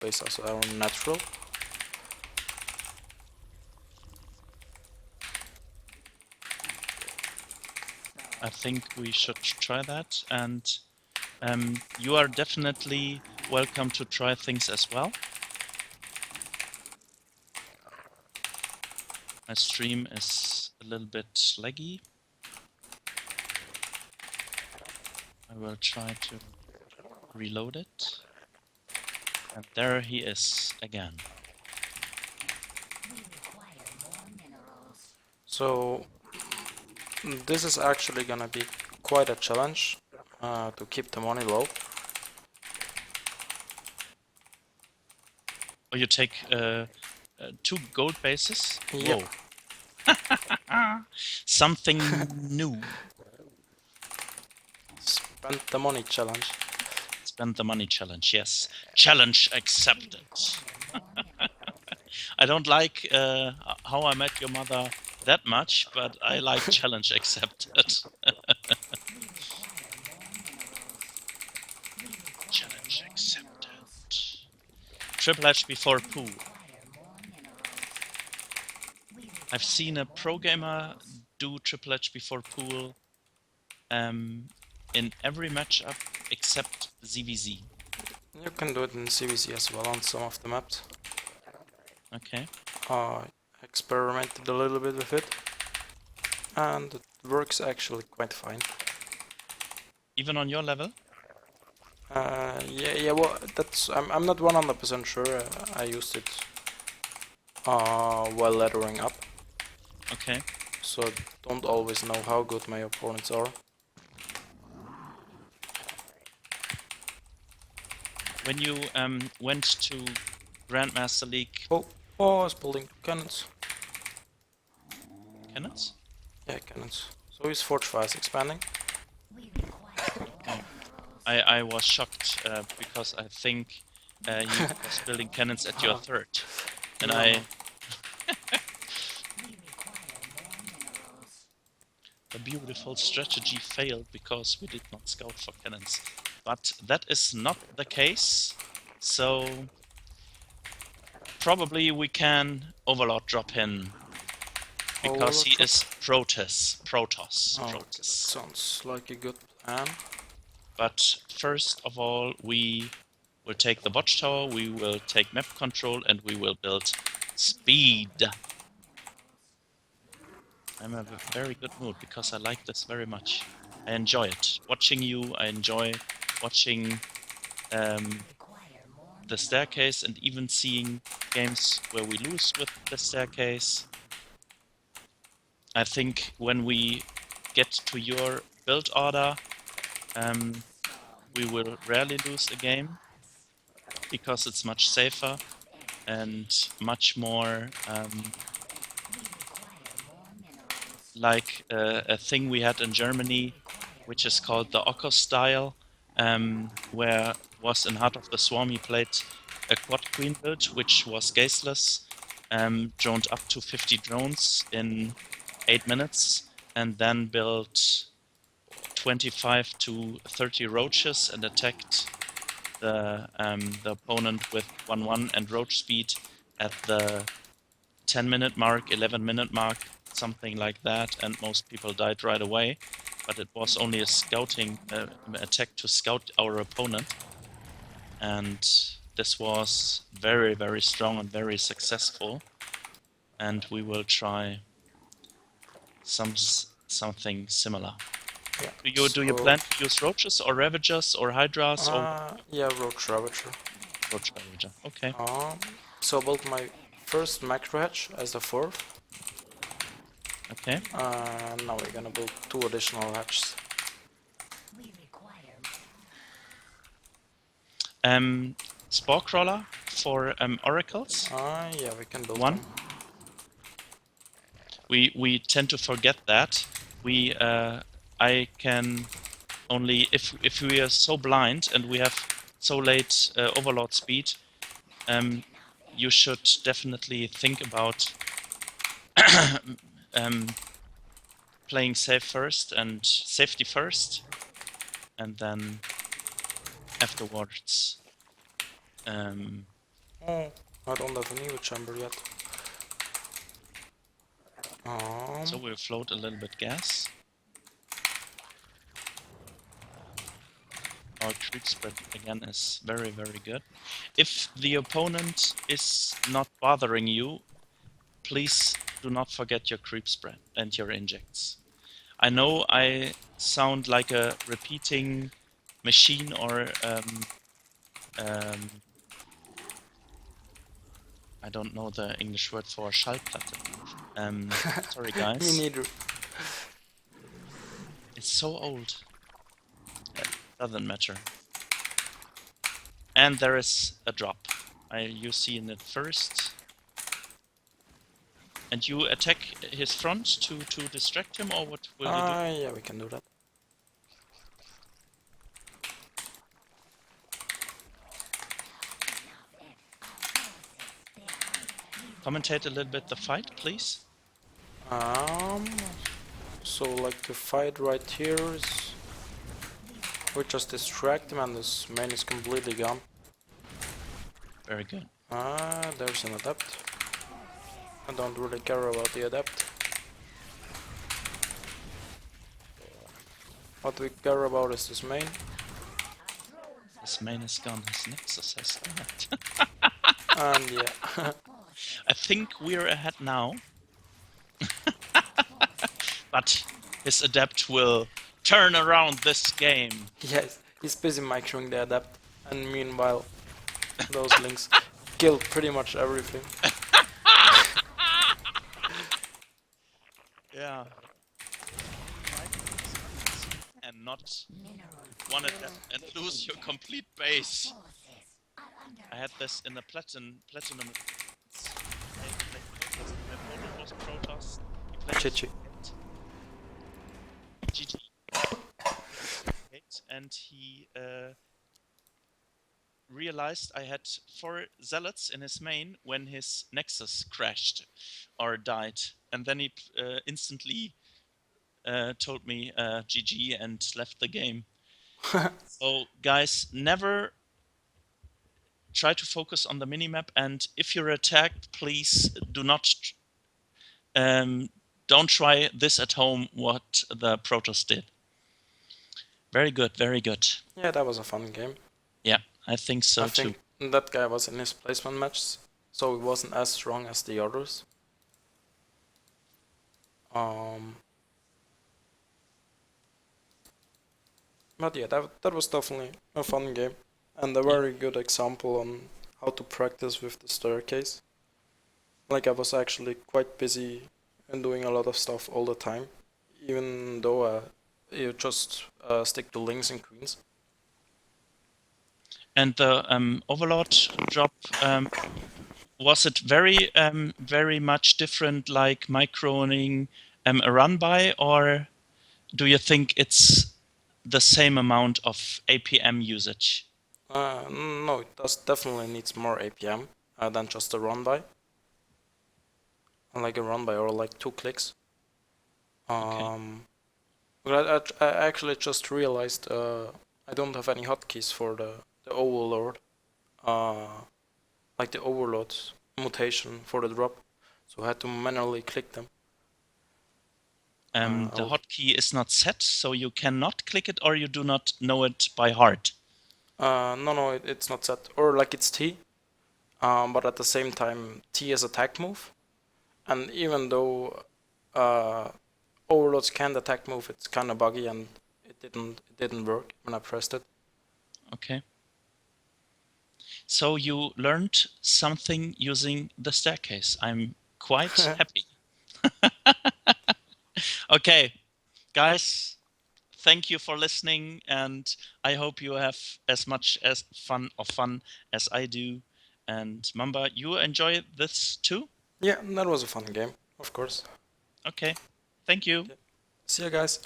base as our natural. I think we should try that, and you are definitely welcome to try things as well. My stream is a little bit laggy. I will try to reload it. And there he is again. So this is actually gonna be quite a challenge to keep the money low. Oh, you take 2 gold bases? Yep. Whoa. Something new. Spend the money challenge. Spend the money challenge, yes. Challenge accepted. I don't like How I Met Your Mother that much, but I like challenge accepted. Challenge accepted. Triple H before Pooh. I've seen a pro gamer do Triple H before Pool in every matchup except ZVZ. You can do it in CVC as well on some of the maps. Okay. Experimented a little bit with it, and it works actually quite fine. Even on your level? Yeah. Well, I'm not 100% sure. I used it while lettering up, Okay. so I don't always know how good my opponents are. When you went to Grandmaster League Oh, I was building cannons. cannons? Yeah, cannons. So he's Forge Fast expanding. Oh. I was shocked because I think he was building cannons at your third. And No. The beautiful strategy failed because we did not scout for cannons. But that is not the case, so probably we can Overlord drop in because he is Protoss. Oh, okay, that sounds like a good plan. But first of all, we will take the watchtower, we will take map control, and we will build speed. I'm in a very good mood because I like this very much. I enjoy it. Watching you, I enjoy watching the staircase and even seeing games where we lose with the staircase. I think when we get to your build order, we will rarely lose a game because it's much safer and much more like a thing we had in Germany, which is called the Ocker style, where was in Heart of the Swarm he played a quad queen build, which was gazeless, droned up to 50 drones in 8 minutes, and then built 25 to 30 roaches and attacked the opponent with 1-1 and roach speed at the 10-minute mark, 11-minute mark, something like that, and most people died right away. But it was only a scouting attack to scout our opponent, and this was very, very strong and very successful. And we will try something similar. Yeah. Do you plan to use roaches or ravagers or hydras or? Yeah, Roach Ravager. Roach ravager. Okay. So I built my first macro hatch as the fourth. Okay. Now we're gonna build 2 additional hatches. Spore crawler for oracles. Yeah, we can build 1. one. We tend to forget that. I can only if we are so blind and we have so late overlord speed, you should definitely think about playing safe first and safety first, and then afterwards Oh, I don't have an EV chamber yet. So we'll float a little bit gas. Our creep spread again is very, very good. If the opponent is not bothering you, please do not forget your creep spread and your injects. I know I sound like a repeating machine or I don't know the English word for Schallplatte. Sorry Me guys, neither. it's so old. It doesn't matter. And there is a drop. You see in it first. And you attack his front to distract him, or what will you do? Yeah, we can do that. Commentate a little bit the fight, please. So like the fight right here is we just distract him and his main is completely gone. Very good. There's an adept. I don't really care about the adept. What we care about is his main. His main is gone, his Nexus has died. And yeah. I think we're ahead now. But his adept will turn around this game. Yes, he's busy microing the adept. And meanwhile, those links kill pretty much everything. Yeah. And not one adept and lose your complete base. I had this in the platinum. Protoss. GG. GG. And he realized I had 4 zealots in his main when his Nexus crashed or died, and then he instantly told me GG and left the game. So guys, never try to focus on the minimap, and if you're attacked, please do not don't try this at home what the Protoss did. Very good, very good. Yeah, that was a fun game. Yeah, I think so I too. think that guy was in his placement match, so he wasn't as strong as the others. But yeah, that was definitely a fun game and a very good example on how to practice with the staircase. Like I was actually quite busy and doing a lot of stuff all the time, even though you just stick to links and queens. And the Overlord drop, was it very very much different, like microning a run by, or do you think it's the same amount of APM usage? No, it definitely needs more APM than just a run by. Like a run by or like 2 clicks. But I actually just realized I don't have any hotkeys for the Overlord. Like the Overlord mutation for the drop, so I had to manually click them. The hotkey is not set, so you cannot click it, or you do not know it by heart. No, it's not set, or like it's T, but at the same time T is attack move, and even though Overlords can attack move, it's kind of buggy and it didn't work when I pressed it. Okay. So you learned something using the staircase. I'm quite happy. Okay, guys, thank you for listening, and I hope you have as much as fun as I do. And Mamba, you enjoy this too? Yeah, that was a fun game, of course. Okay, thank you. Okay. See you guys.